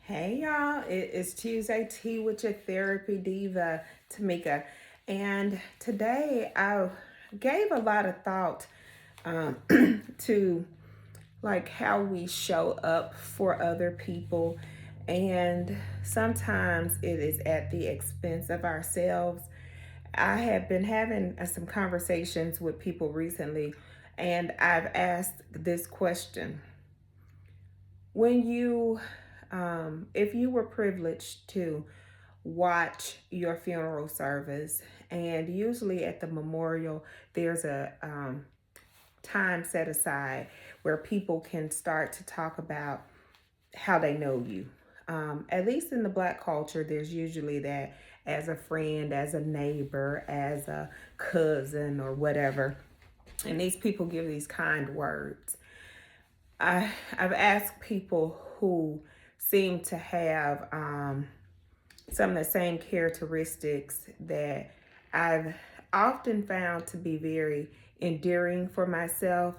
Hey y'all, it is Tuesday Tea with your therapy diva, Tamika. And today I gave a lot of thought um, to like how we show up for other people. And sometimes it is at the expense of ourselves. I have been having some conversations with people recently, and I've asked this question. When if you were privileged to watch your funeral service, and usually at the memorial, there's a time set aside where people can start to talk about how they know you. At least in the Black culture, there's usually that as a friend, as a neighbor, as a cousin, or whatever. And these people give these kind words. I've asked people who seem to have some of the same characteristics that I've often found to be very endearing for myself,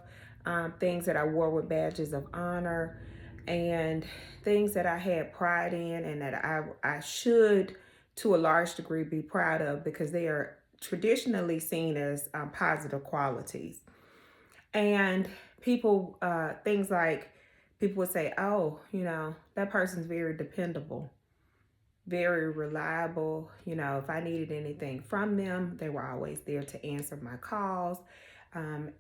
things that I wore with badges of honor, and things that I had pride in, and that I should, to a large degree, be proud of because they are traditionally seen as positive qualities. And things like people would say, oh, that person's very dependable, very reliable. If I needed anything from them, they were always there to answer my calls.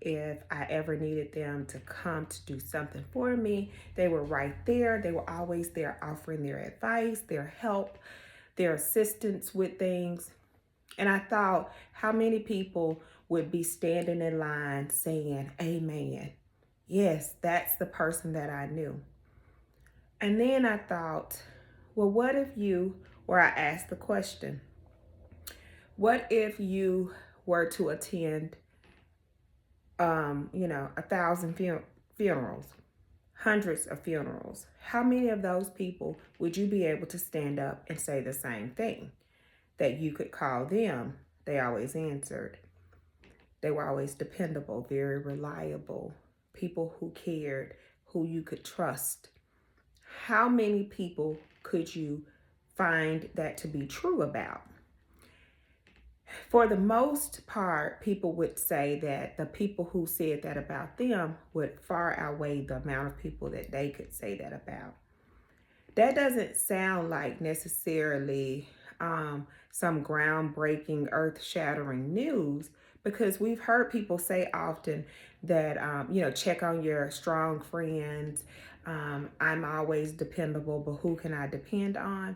If I ever needed them to come to do something for me, they were right there. They were always there offering their advice, their help, their assistance with things. And I thought, how many people would be standing in line saying, Amen. Yes, that's the person that I knew. And then I thought, well, what if you, or I asked the question, what if you were to attend, 1,000 funerals, hundreds of funerals? How many of those people would you be able to stand up and say the same thing? That you could call them, they always answered. They were always dependable, very reliable, people who cared, who you could trust. How many people could you find that to be true about? For the most part, people would say that the people who said that about them would far outweigh the amount of people that they could say that about. That doesn't sound like necessarily some groundbreaking, earth shattering news, because we've heard people say often that, check on your strong friends. I'm always dependable, but who can I depend on?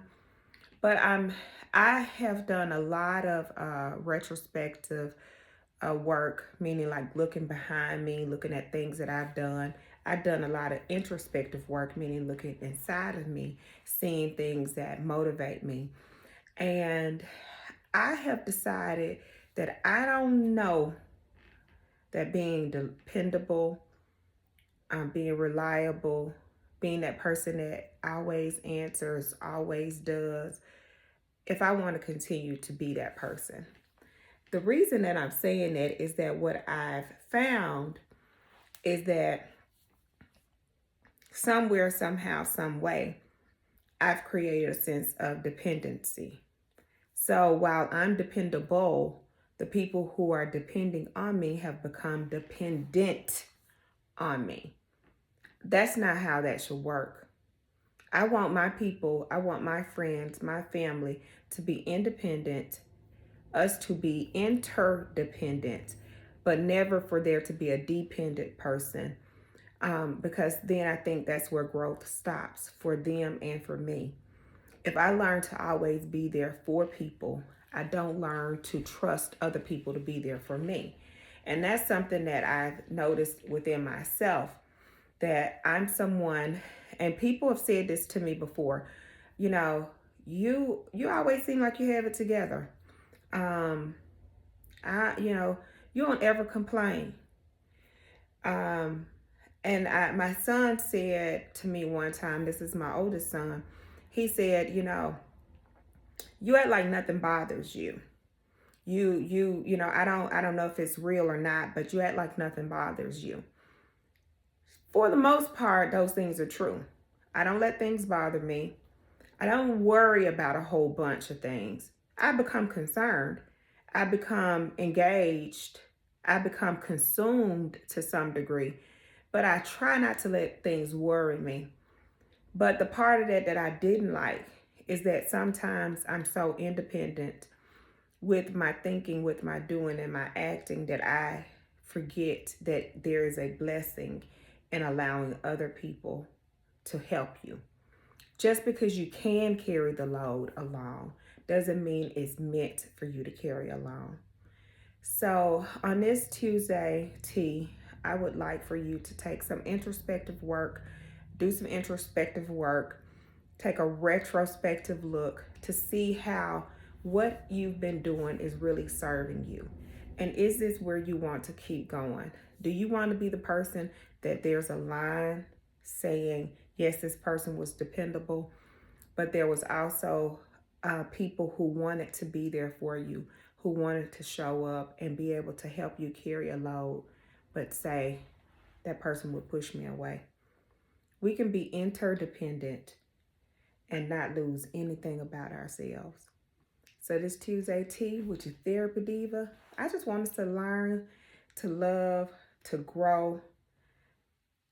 But I have done a lot of retrospective work, meaning like looking behind me, looking at things that I've done. I've done a lot of introspective work, meaning looking inside of me, seeing things that motivate me. And I have decided that I don't know that being dependable, being reliable, being that person that always answers, always does, if I want to continue to be that person. The reason that I'm saying that is that what I've found is that somewhere, somehow, some way, I've created a sense of dependency. So while I'm dependable, the people who are depending on me have become dependent on me. That's not how that should work. I want my people, I want my friends, my family to be independent, us to be interdependent, but never for there to be a dependent person. Because then I think that's where growth stops for them and for me. If I learn to always be there for people, I don't learn to trust other people to be there for me. And that's something that I've noticed within myself, that I'm someone, and people have said this to me before, you know, you always seem like you have it together. Um, you don't ever complain. Um, and my son said to me one time, this is my oldest son, he said, you act like nothing bothers you. I don't know if it's real or not, but you act like nothing bothers you. For the most part, those things are true. I don't let things bother me. I don't worry about a whole bunch of things. I become concerned. I become engaged. I become consumed to some degree. But I try not to let things worry me. But the part of that that I didn't like is that sometimes I'm so independent with my thinking, with my doing, and my acting that I forget that there is a blessing in allowing other people to help you. Just because you can carry the load alone doesn't mean it's meant for you to carry alone. So, on this Tuesday, T, I would like for you to take some introspective work, do some introspective work, take a retrospective look to see how what you've been doing is really serving you. And is this where you want to keep going? Do you want to be the person that there's a line saying, yes, this person was dependable, but there was also people who wanted to be there for you, who wanted to show up and be able to help you carry a load, but say, that person would push me away. We can be interdependent and not lose anything about ourselves. So this Tuesday Tea with your therapy diva, I just want us to learn, to love, to grow,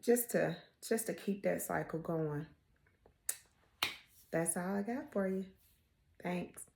just to keep that cycle going. That's all I got for you. Thanks.